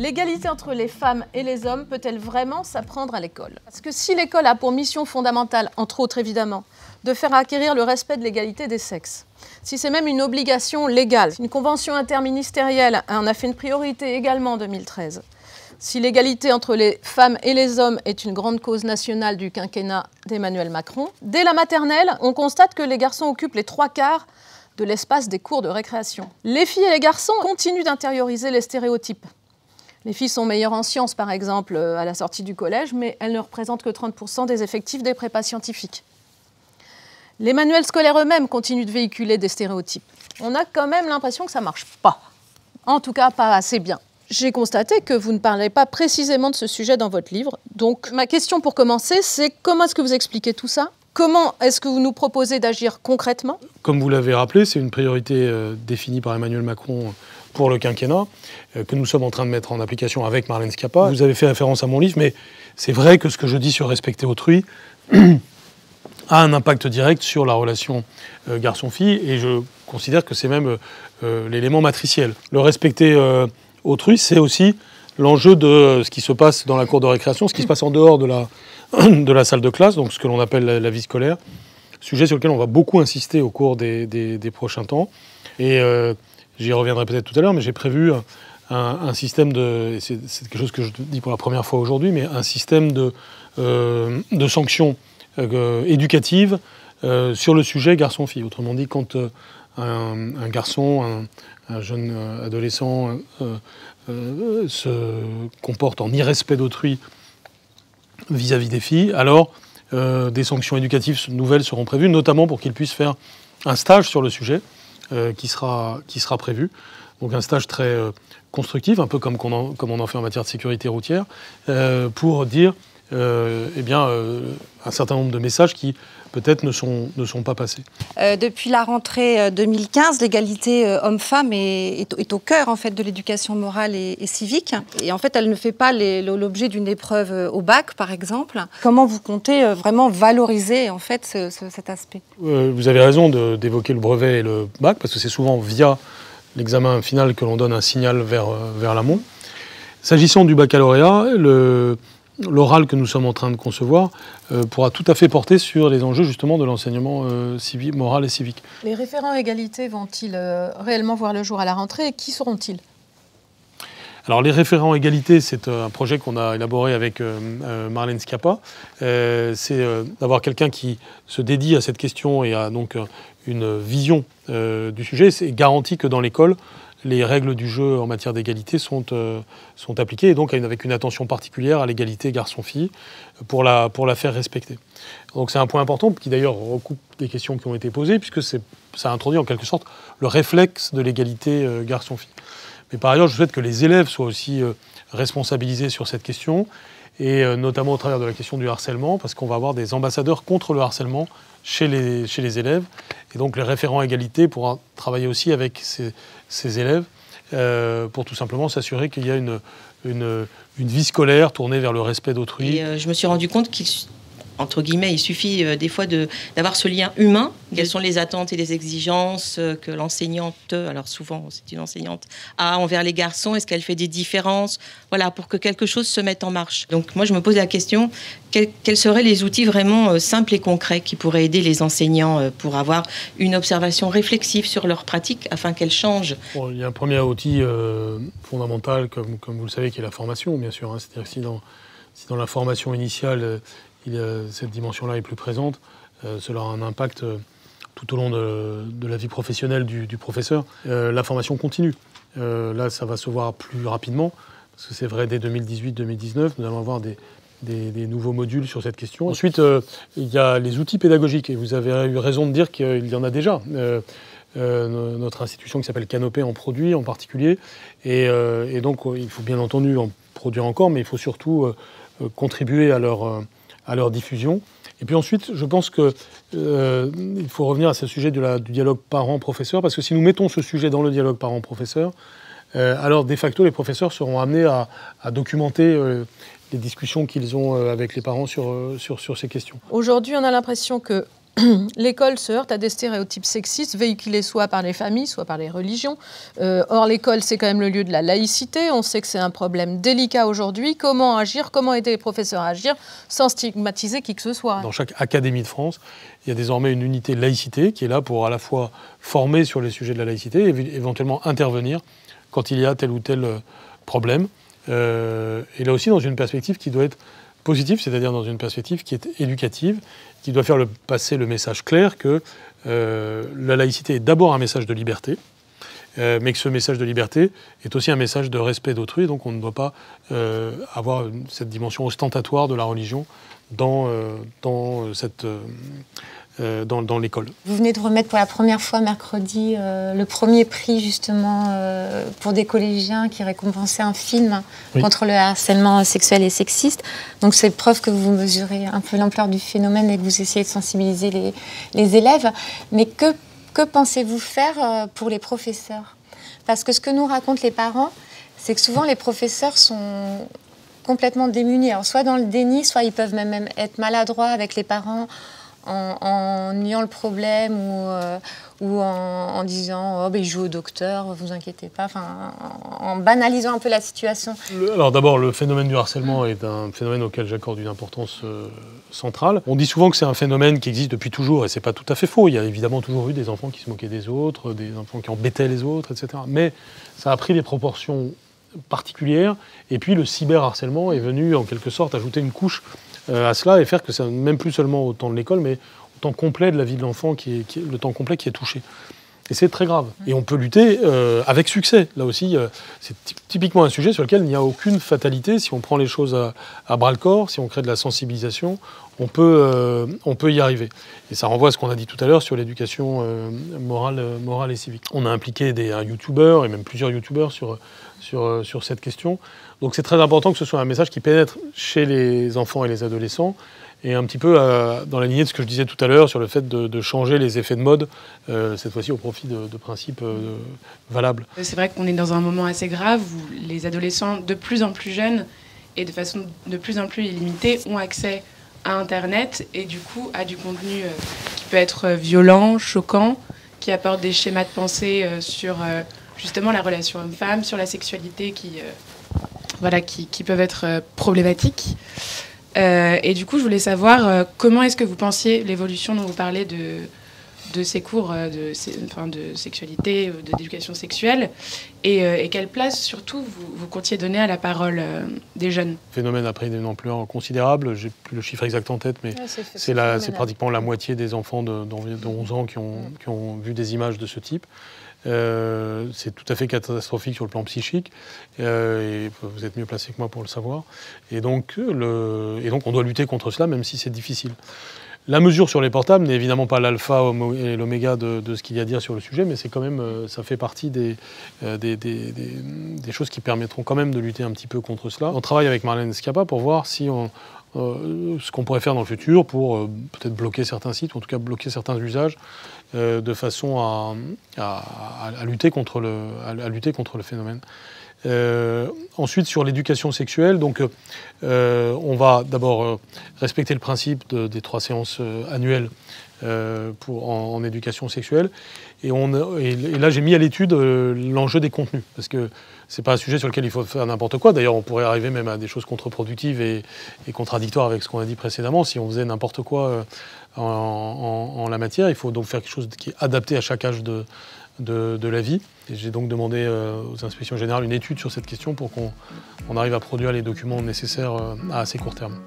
L'égalité entre les femmes et les hommes peut-elle vraiment s'apprendre à l'école? Parce que si l'école a pour mission fondamentale, entre autres évidemment, de faire acquérir le respect de l'égalité des sexes, si c'est même une obligation légale, si une convention interministérielle en a fait une priorité également en 2013, si l'égalité entre les femmes et les hommes est une grande cause nationale du quinquennat d'Emmanuel Macron, dès la maternelle, on constate que les garçons occupent les 3/4 de l'espace des cours de récréation. Les filles et les garçons continuent d'intérioriser les stéréotypes. Les filles sont meilleures en sciences, par exemple, à la sortie du collège, mais elles ne représentent que 30% des effectifs des prépas scientifiques. Les manuels scolaires eux-mêmes continuent de véhiculer des stéréotypes. On a quand même l'impression que ça ne marche pas. En tout cas, pas assez bien. J'ai constaté que vous ne parlez pas précisément de ce sujet dans votre livre. Donc, ma question pour commencer, c'est comment est-ce que vous expliquez tout ça? Comment est-ce que vous nous proposez d'agir concrètement? Comme vous l'avez rappelé, c'est une priorité définie par Emmanuel Macron pour le quinquennat, que nous sommes en train de mettre en application avec Marlène Schiappa. Vous avez fait référence à mon livre, mais c'est vrai que ce que je dis sur respecter autrui a un impact direct sur la relation garçon-fille, et je considère que c'est même l'élément matriciel. Le respecter autrui, c'est aussi l'enjeu de ce qui se passe dans la cour de récréation, ce qui se passe en dehors de la salle de classe, donc ce que l'on appelle la vie scolaire, sujet sur lequel on va beaucoup insister au cours des prochains temps. Et j'y reviendrai peut-être tout à l'heure, mais j'ai prévu un système de... C'est quelque chose que je dis pour la première fois aujourd'hui, mais un système de sanctions éducatives sur le sujet garçon-fille. Autrement dit, quand un garçon, un jeune adolescent se comporte en irrespect d'autrui vis-à-vis des filles, alors des sanctions éducatives nouvelles seront prévues, notamment pour qu'il puisse faire un stage sur le sujet qui sera prévu. Donc un stage très constructif, un peu comme on en fait en matière de sécurité routière, pour dire un certain nombre de messages qui peut-être ne sont pas passés. Depuis la rentrée 2015, l'égalité homme-femme est au cœur en fait, de l'éducation morale et civique. Et en fait, elle ne fait pas l'objet d'une épreuve au bac, par exemple. Comment vous comptez vraiment valoriser en fait, cet aspect? Vous avez raison d'évoquer le brevet et le bac, parce que c'est souvent via l'examen final que l'on donne un signal vers l'amont. S'agissant du baccalauréat, l'oral que nous sommes en train de concevoir pourra tout à fait porter sur les enjeux justement de l'enseignement moral et civique. Les référents égalité vont-ils réellement voir le jour à la rentrée, et qui seront-ils? Alors les référents égalité, c'est un projet qu'on a élaboré avec Marlène Schiappa. C'est d'avoir quelqu'un qui se dédie à cette question et a donc une vision du sujet. C'est garanti que dans l'école, les règles du jeu en matière d'égalité sont appliquées, et donc avec une attention particulière à l'égalité garçon-fille pour la faire respecter. Donc c'est un point important qui d'ailleurs recoupe des questions qui ont été posées, puisque ça introduit en quelque sorte le réflexe de l'égalité garçon-fille. Mais par ailleurs, je souhaite que les élèves soient aussi responsabilisés sur cette question, et notamment au travers de la question du harcèlement, parce qu'on va avoir des ambassadeurs contre le harcèlement chez les élèves. Et donc les référents égalité pourront travailler aussi avec ces élèves pour tout simplement s'assurer qu'il y a une vie scolaire tournée vers le respect d'autrui. Et je me suis rendu compte entre guillemets, il suffit des fois d'avoir ce lien humain. Quelles sont les attentes et les exigences que l'enseignante, alors souvent c'est une enseignante, a envers les garçons? Est-ce qu'elle fait des différences? Voilà, pour que quelque chose se mette en marche. Donc moi je me pose la question, quels seraient les outils vraiment simples et concrets qui pourraient aider les enseignants pour avoir une observation réflexive sur leur pratique afin qu'elle change? Bon, il y a un premier outil fondamental, comme vous le savez, qui est la formation, bien sûr. Hein. C'est-à-dire que si dans la formation initiale, cette dimension-là est plus présente, cela a un impact tout au long de la vie professionnelle du professeur. La formation continue. Là, ça va se voir plus rapidement, parce que c'est vrai, dès 2018-2019, nous allons avoir des nouveaux modules sur cette question. Ensuite, il y a les outils pédagogiques, et vous avez eu raison de dire qu'il y en a déjà. Notre institution qui s'appelle Canopé en produit en particulier, et donc il faut bien entendu en produire encore, mais il faut surtout contribuer à leur diffusion. Et puis ensuite, je pense qu'il faut revenir à ce sujet du dialogue parent-professeur, parce que si nous mettons ce sujet dans le dialogue parent-professeur, alors de facto, les professeurs seront amenés à documenter les discussions qu'ils ont avec les parents sur ces questions. Aujourd'hui, on a l'impression que l'école se heurte à des stéréotypes sexistes véhiculés soit par les familles, soit par les religions. Or, l'école, c'est quand même le lieu de la laïcité. On sait que c'est un problème délicat aujourd'hui. Comment agir, comment aider les professeurs à agir sans stigmatiser qui que ce soit. Dans chaque académie de France, il y a désormais une unité laïcité qui est là pour à la fois former sur les sujets de la laïcité et éventuellement intervenir quand il y a tel ou tel problème. Et là aussi, dans une perspective qui doit être positive, c'est-à-dire dans une perspective qui est éducative, qui doit faire passer le message clair que la laïcité est d'abord un message de liberté, mais que ce message de liberté est aussi un message de respect d'autrui, donc on ne doit pas avoir cette dimension ostentatoire de la religion dans l'école. Vous venez de remettre pour la première fois mercredi le premier prix justement pour des collégiens qui récompensaient un film contre le harcèlement sexuel et sexiste. Donc c'est preuve que vous mesurez un peu l'ampleur du phénomène et que vous essayez de sensibiliser les élèves. Mais que pensez-vous faire pour les professeurs? Parce que ce que nous racontent les parents, c'est que souvent les professeurs sont complètement démunis. Alors soit dans le déni, soit ils peuvent même être maladroits avec les parents en niant le problème ou en disant « oh, ben, il joue au docteur, vous inquiétez pas », en banalisant un peu la situation. Alors d'abord, le phénomène du harcèlement est un phénomène auquel j'accorde une importance centrale. On dit souvent que c'est un phénomène qui existe depuis toujours, et c'est pas tout à fait faux. Il y a évidemment toujours eu des enfants qui se moquaient des autres, des enfants qui embêtaient les autres, etc. Mais ça a pris des proportions particulières, et puis le cyberharcèlement est venu en quelque sorte ajouter une couche à cela et faire que c'est même plus seulement au temps de l'école, mais au temps complet de la vie de l'enfant, le temps complet qui est touché. Et c'est très grave. Et on peut lutter avec succès. Là aussi, c'est typiquement un sujet sur lequel il n'y a aucune fatalité. Si on prend les choses à bras-le-corps, si on crée de la sensibilisation, on peut y arriver. Et ça renvoie à ce qu'on a dit tout à l'heure sur l'éducation morale et civique. On a impliqué un youtubeur, et même plusieurs youtubeurs sur cette question. Donc c'est très important que ce soit un message qui pénètre chez les enfants et les adolescents, et un petit peu dans la lignée de ce que je disais tout à l'heure sur le fait de changer les effets de mode, cette fois-ci au profit de principes valables. C'est vrai qu'on est dans un moment assez grave où les adolescents de plus en plus jeunes et de façon de plus en plus illimitée ont accès à Internet et du coup à du contenu qui peut être violent, choquant, qui apporte des schémas de pensée sur justement la relation homme-femme, sur la sexualité qui peuvent être problématiques. Et du coup, je voulais savoir comment est-ce que vous pensiez l'évolution dont vous parlez de ces cours de sexualité, d'éducation sexuelle, et quelle place surtout vous comptiez donner à la parole des jeunes. Le phénomène a pris une ampleur considérable, j'ai plus le chiffre exact en tête, mais c'est pratiquement la moitié des enfants de 11 ans qui ont vu des images de ce type. C'est tout à fait catastrophique sur le plan psychique, et vous êtes mieux placé que moi pour le savoir. Et donc on doit lutter contre cela, même si c'est difficile. La mesure sur les portables n'est évidemment pas l'alpha et l'oméga de ce qu'il y a à dire sur le sujet, mais c'est quand même, ça fait partie des choses qui permettront quand même de lutter un petit peu contre cela. On travaille avec Marlène Schiappa pour voir si ce qu'on pourrait faire dans le futur pour peut-être bloquer certains sites, ou en tout cas bloquer certains usages, de façon à lutter contre le phénomène. Ensuite, sur l'éducation sexuelle, donc, on va d'abord respecter le principe des 3 séances annuelles en éducation sexuelle. Et là, j'ai mis à l'étude l'enjeu des contenus, parce que c'est pas un sujet sur lequel il faut faire n'importe quoi. D'ailleurs, on pourrait arriver même à des choses contre-productives et contradictoires avec ce qu'on a dit précédemment. Si on faisait n'importe quoi en la matière, il faut donc faire quelque chose qui est adapté à chaque âge de la vie. Et j'ai donc demandé aux inspections générales une étude sur cette question pour qu'on arrive à produire les documents nécessaires à assez court terme.